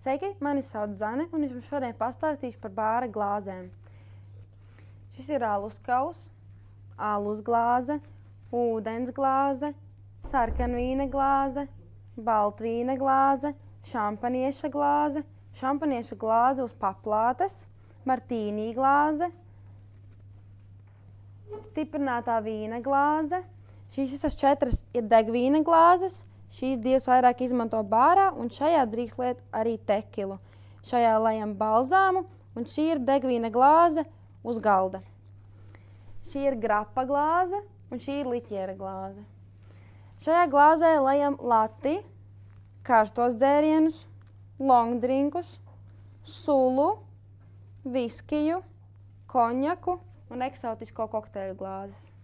Sveiki, mani sauc Zane, un es jums šodien pastāstīšu par bāra glāzēm. Šis ir alus kaus, alus glāze, ūdens glāze, sarkanvīna glāze, baltvīna glāze, šampanieša glāze uz paplātes, martīnī glāze, stiprinātā vīna glāze. Šīs visas 4 ir degvīna glāzes. Šīs 2 vairāk izmanto bārā, un šajā drīkst liet arī tekilu. Šajā lejam balzāmu, un šī ir degvīna glāze uz galda. Šī ir grapa glāze, un šī ir liķiera glāze. Šajā glāzē lejam lati, karstos dzērienus, longdrinkus, sulu, viskiju, konjaku un eksotisko kokteļu glāzes.